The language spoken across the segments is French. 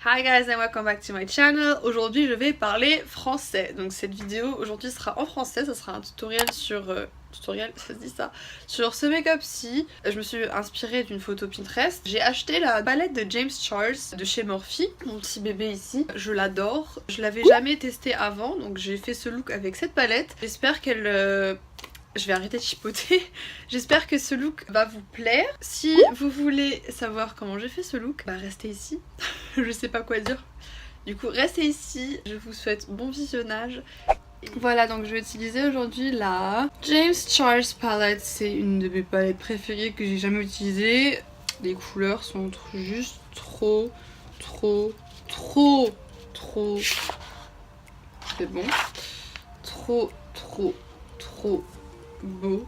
Hi guys and welcome back to my channel. Aujourd'hui je vais parler français. Donc cette vidéo aujourd'hui sera en français, ça sera un tutoriel sur... tutoriel, ça se dit ça, sur ce make-up-ci. Je me suis inspirée d'une photo Pinterest. J'ai acheté la palette de James Charles de chez Morphe, mon petit bébé ici. Je l'adore. Je l'avais jamais testé avant, donc j'ai fait ce look avec cette palette. J'espère qu'elle... Je vais arrêter de chipoter. J'espère que ce look va vous plaire. Si vous voulez savoir comment j'ai fait ce look, bah restez ici. Je sais pas quoi dire. Du coup, restez ici. Je vous souhaite bon visionnage. Voilà, donc je vais utiliser aujourd'hui la James Charles palette. C'est une de mes palettes préférées que j'ai jamais utilisées. Les couleurs sont juste trop. C'est bon. Trop beau.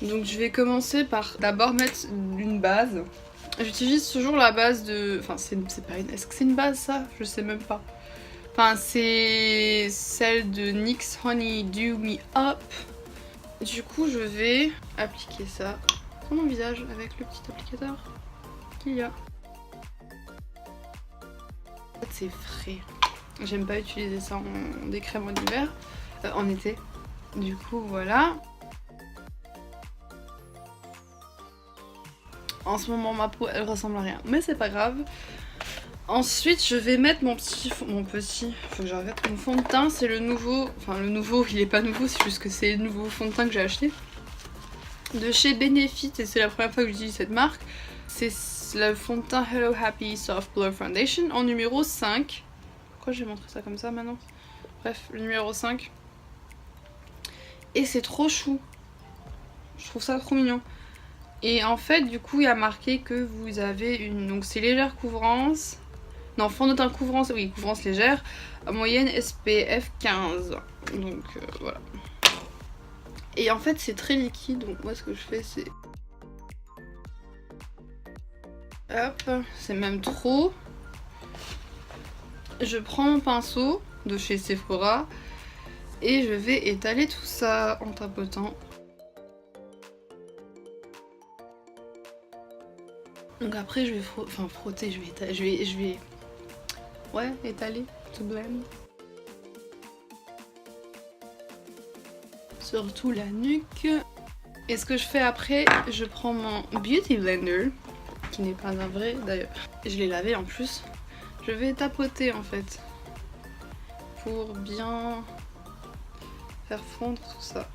Donc je vais commencer par d'abord mettre une base. J'utilise toujours la base de... Enfin c'est pas une... Est-ce que c'est une base ça? Je sais même pas. Enfin c'est celle de NYX Honey Do Me Up. Du coup je vais appliquer ça sur mon visage avec le petit applicateur qu'il y a. En fait c'est frais. J'aime pas utiliser ça en des crèmes en hiver. En été. Du coup voilà. En ce moment ma peau elle ressemble à rien, mais c'est pas grave. Ensuite je vais mettre faut que j'arrête mon fond de teint, c'est le nouveau, enfin le nouveau il est pas nouveau, c'est juste que c'est le nouveau fond de teint que j'ai acheté. De chez Benefit et c'est la première fois que j'utilise cette marque. C'est le fond de teint Hello Happy Soft Glow Foundation en numéro 5. Pourquoi j'ai montré ça comme ça maintenant? Bref, le numéro 5. Et c'est trop chou. Je trouve ça trop mignon. Et en fait, du coup, il y a marqué que vous avez une... Donc c'est légère couvrance. Non, fond de teint couvrance, oui, couvrance légère. Moyenne SPF 15. Donc voilà. Et en fait, c'est très liquide. Donc moi, ce que je fais, c'est... Hop, c'est même trop. Je prends mon pinceau de chez Sephora. Et je vais étaler tout ça en tapotant. Donc après je vais frotter, je vais étaler, ouais, étaler, to blend. Surtout la nuque. Et ce que je fais après, je prends mon Beauty Blender, qui n'est pas un vrai d'ailleurs. Je l'ai lavé en plus. Je vais tapoter en fait, pour bien faire fondre tout ça.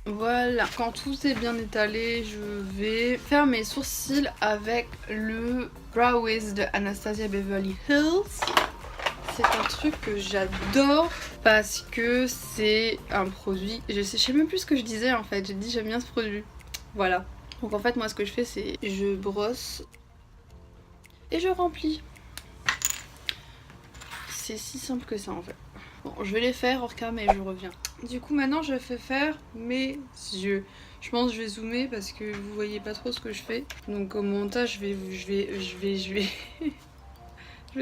Voilà, quand tout est bien étalé, je vais faire mes sourcils avec le Brow Wiz de Anastasia Beverly Hills. C'est un truc que j'adore parce que c'est un produit... Je sais même plus ce que je disais en fait, j'ai dit j'aime bien ce produit. Voilà. Donc en fait moi ce que je fais c'est je brosse et je remplis. C'est si simple que ça en fait. Bon, je vais les faire hors cam et je reviens. Du coup maintenant je fais faire mes yeux. Je pense que je vais zoomer parce que vous voyez pas trop ce que je fais. Donc au montage je vais je vais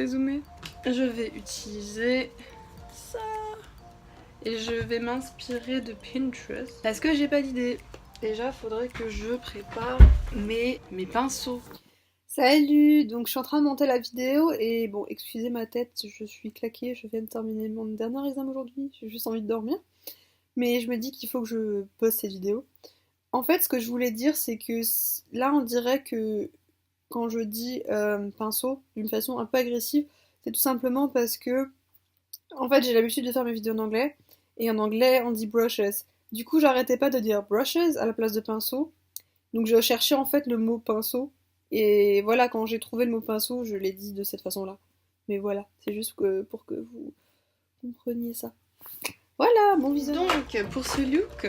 zoomer. Je vais utiliser ça. Et je vais m'inspirer de Pinterest. Parce que j'ai pas d'idée. Déjà faudrait que je prépare mes pinceaux. Salut! Donc je suis en train de monter la vidéo et bon, excusez ma tête, je suis claquée, je viens de terminer mon dernier examen aujourd'hui, j'ai juste envie de dormir. Mais je me dis qu'il faut que je poste cette vidéo. En fait, ce que je voulais dire, c'est que là, on dirait que quand je dis pinceau d'une façon un peu agressive, c'est tout simplement parce que, en fait, j'ai l'habitude de faire mes vidéos en anglais, et en anglais, on dit brushes. Du coup, j'arrêtais pas de dire brushes à la place de pinceau, donc je cherchais en fait le mot pinceau. Et voilà, quand j'ai trouvé le mot pinceau, je l'ai dit de cette façon-là. Mais voilà, c'est juste pour que vous compreniez ça. Voilà, bon visage. Donc, pour ce look,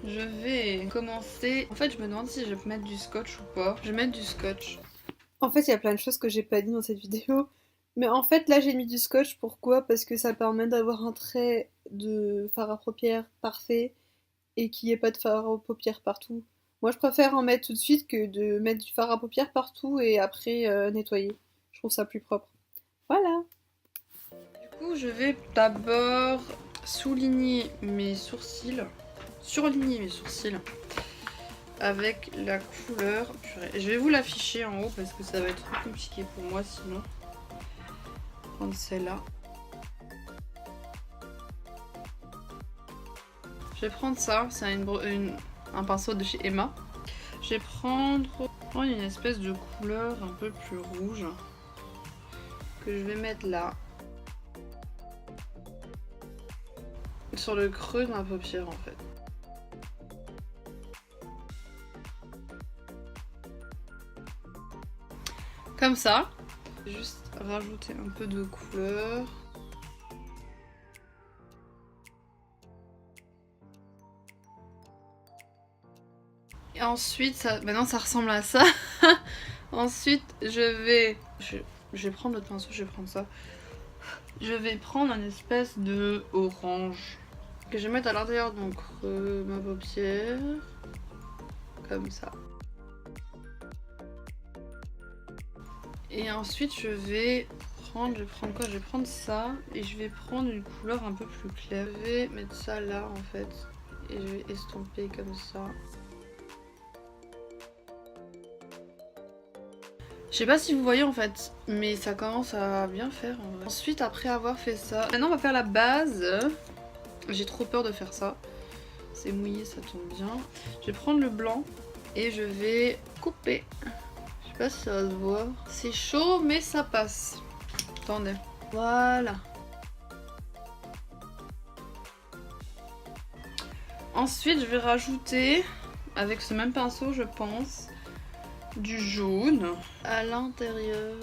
je vais commencer... En fait, je me demande si je vais mettre du scotch ou pas. Je vais mettre du scotch. En fait, il y a plein de choses que j'ai pas dit dans cette vidéo. Mais en fait, là, j'ai mis du scotch. Pourquoi? Parce que ça permet d'avoir un trait de fard à paupières parfait et qu'il n'y ait pas de fard à paupières partout. Moi, je préfère en mettre tout de suite que de mettre du fard à paupières partout et après nettoyer. Je trouve ça plus propre. Voilà. Du coup, je vais d'abord souligner mes sourcils. surligner mes sourcils avec la couleur. Purée. Je vais vous l'afficher en haut parce que ça va être trop compliqué pour moi sinon. Prendre celle-là. Je vais prendre ça, c'est un pinceau de chez Emma. Je vais prendre une espèce de couleur un peu plus rouge que je vais mettre là. Sur le creux de ma paupière en fait. Comme ça. Juste rajouter un peu de couleur. Et ensuite, maintenant ça ressemble à ça. Ensuite, je vais prendre l'autre pinceau, je vais prendre ça. Je vais prendre une espèce de orange que je vais mettre à l'intérieur de mon creux, ma paupière. Comme ça. Et ensuite, je vais prendre quoi? Je vais prendre ça et je vais prendre une couleur un peu plus claire. Je vais mettre ça là en fait et je vais estomper comme ça. Je sais pas si vous voyez en fait, mais ça commence à bien faire en vrai. Ensuite, après avoir fait ça, maintenant on va faire la base. J'ai trop peur de faire ça. C'est mouillé, ça tombe bien. Je vais prendre le blanc et je vais couper. Je sais pas si ça va se voir. C'est chaud, mais ça passe. Attendez. Voilà. Ensuite, je vais rajouter, avec ce même pinceau, je pense, du jaune à l'intérieur.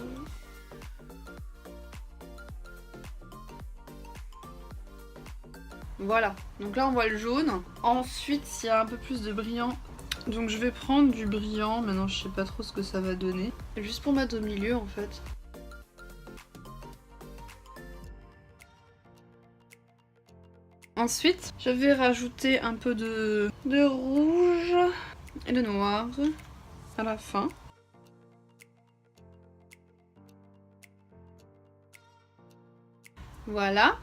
Voilà, donc là on voit le jaune. Ensuite, il y a un peu plus de brillant. Donc je vais prendre du brillant. Maintenant, je sais pas trop ce que ça va donner. Juste pour mettre au milieu en fait. Ensuite, je vais rajouter un peu de rouge et de noir à la fin. Voilà.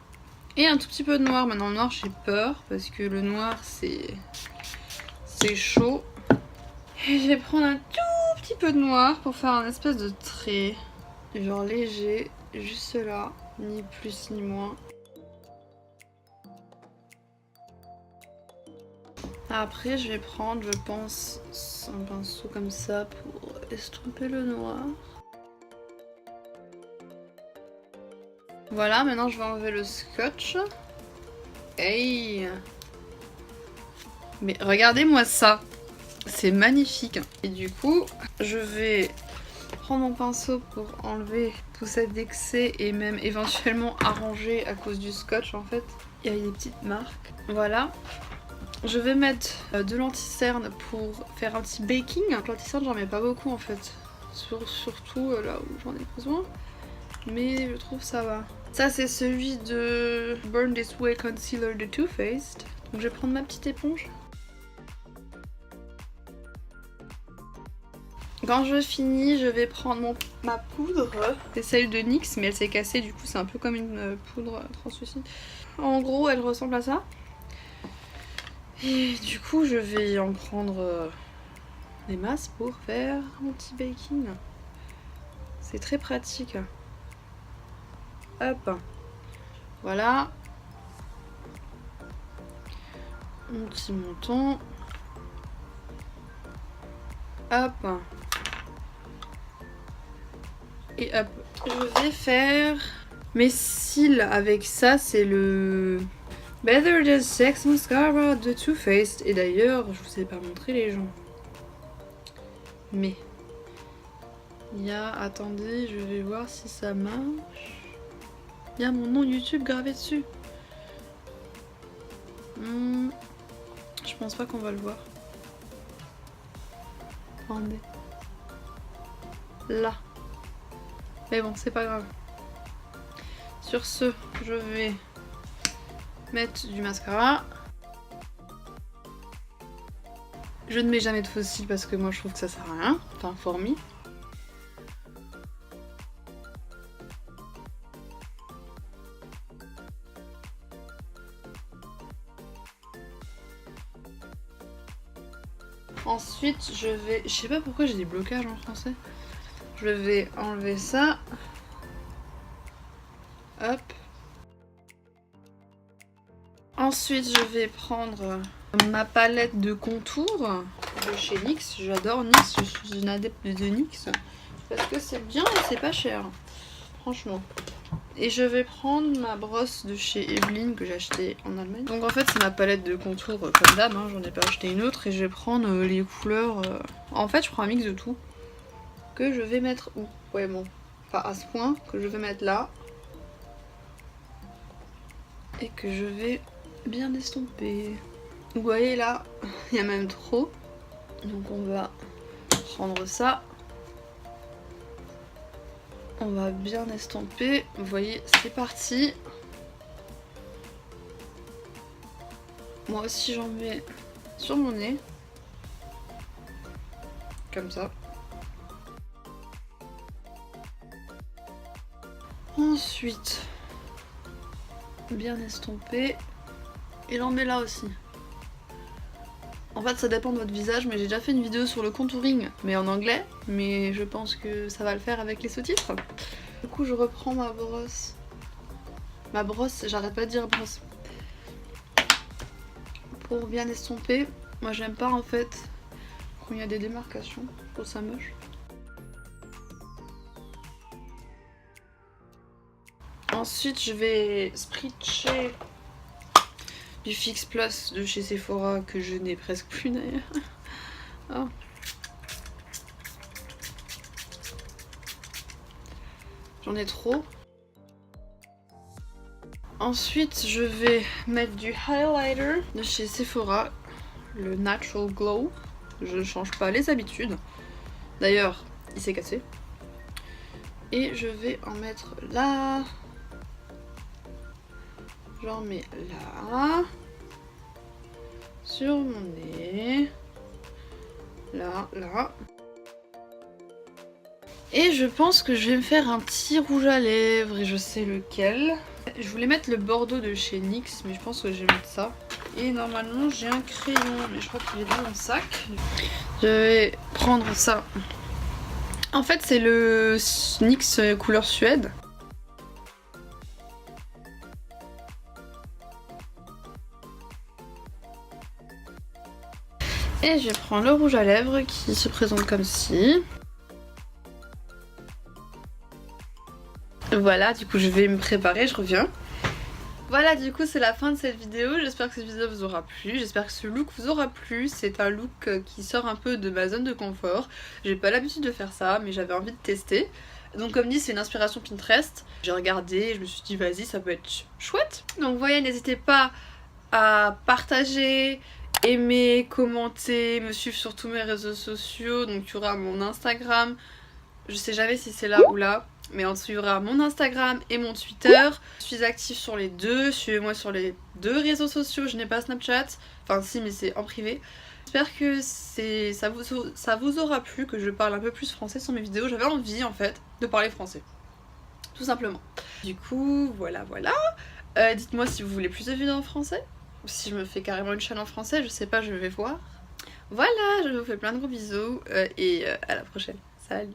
Et un tout petit peu de noir. Maintenant, le noir, j'ai peur parce que le noir, c'est chaud. Et je vais prendre un tout petit peu de noir pour faire un espèce de trait. Genre léger, juste là. Ni plus ni moins. Après, je vais prendre, je pense, un pinceau comme ça pour estomper le noir. Voilà, maintenant je vais enlever le scotch. Hey! Mais regardez-moi ça! C'est magnifique! Et du coup, je vais prendre mon pinceau pour enlever tout cet excès et même éventuellement arranger à cause du scotch en fait. Il y a des petites marques. Voilà. Je vais mettre de l'anti-cerne pour faire un petit baking. L'anti-cerne, j'en mets pas beaucoup en fait. Surtout là où j'en ai besoin. Mais je trouve ça va. Ça, c'est celui de Burn This Way Concealer de Too Faced. Donc je vais prendre ma petite éponge. Quand je finis, je vais prendre ma poudre. C'est celle de NYX, mais elle s'est cassée, du coup c'est un peu comme une poudre translucide. En gros, elle ressemble à ça. Et du coup, je vais en prendre des masses pour faire mon petit baking. C'est très pratique. Hop. Voilà. Mon petit menton. Hop. Et hop. Je vais faire mes cils avec ça. C'est le Better Than Sex Mascara de Too Faced. Et d'ailleurs, je vous ai pas montré les gens. Mais il y a... Attendez, je vais voir si ça marche. Il y a mon nom YouTube gravé dessus. Je pense pas qu'on va le voir. Attendez. Là. Mais bon, c'est pas grave. Sur ce, je vais mettre du mascara. Je ne mets jamais de faux cils parce que moi je trouve que ça sert à rien. Enfin, fourmi. Ensuite, je vais... Je sais pas pourquoi j'ai des blocages en français. Je vais enlever ça. Hop. Ensuite, je vais prendre ma palette de contours de chez NYX. J'adore NYX, je suis une adepte de NYX. Parce que c'est bien et c'est pas cher. Franchement. Et je vais prendre ma brosse de chez Evelyn que j'ai acheté en Allemagne. Donc en fait c'est ma palette de contours comme d'hab, hein, j'en ai pas acheté une autre. Et je vais prendre les couleurs... En fait je prends un mix de tout. Que je vais mettre où? Ouais bon, pas à ce point, que je vais mettre là. Et que je vais bien estomper. Vous voyez là, il y a même trop. Donc on va prendre ça. On va bien estomper. Vous voyez, c'est parti. Moi aussi j'en mets sur mon nez. Comme ça. Ensuite, bien estomper. Et l'en met là aussi. En fait ça dépend de votre visage, mais j'ai déjà fait une vidéo sur le contouring, mais en anglais. Mais je pense que ça va le faire avec les sous-titres. Du coup je reprends ma brosse. Ma brosse, j'arrête pas de dire brosse. Pour bien estomper. Moi j'aime pas en fait quand il y a des démarcations. Je trouve ça moche. Ensuite je vais spritcher du Fix Plus de chez Sephora que je n'ai presque plus d'ailleurs. Oh. J'en ai trop. Ensuite je vais mettre du highlighter de chez Sephora, le Natural Glow. Je ne change pas les habitudes. D'ailleurs il s'est cassé. Et je vais en mettre là. J'en mets là. Sur mon nez. Là, là. Et je pense que je vais me faire un petit rouge à lèvres et je sais lequel. Je voulais mettre le Bordeaux de chez NYX, mais je pense que je vais mettre ça. Et normalement j'ai un crayon, mais je crois qu'il est dans mon sac. Je vais prendre ça. En fait c'est le NYX couleur Suède. Et je prends le rouge à lèvres qui se présente comme ci. Voilà, du coup je vais me préparer, je reviens. Voilà, du coup c'est la fin de cette vidéo. J'espère que cette vidéo vous aura plu. J'espère que ce look vous aura plu. C'est un look qui sort un peu de ma zone de confort. J'ai pas l'habitude de faire ça, mais j'avais envie de tester. Donc comme dit, c'est une inspiration Pinterest. J'ai regardé et je me suis dit vas-y, ça peut être chouette. Donc voyez, n'hésitez pas à partager, aimer, commenter, me suivre sur tous mes réseaux sociaux. Donc il y aura mon Instagram, je sais jamais si c'est là ou là, mais on suivra mon Instagram et mon Twitter. Je suis active sur les deux, suivez-moi sur les deux réseaux sociaux. Je n'ai pas Snapchat, enfin si, mais c'est en privé. J'espère que ça vous aura plu, que je parle un peu plus français sur mes vidéos. J'avais envie en fait de parler français, tout simplement. Du coup voilà. Dites-moi si vous voulez plus de vidéos en français, ou si je me fais carrément une chaîne en français, je sais pas, je vais voir. Voilà, je vous fais plein de gros bisous et à la prochaine. Salut!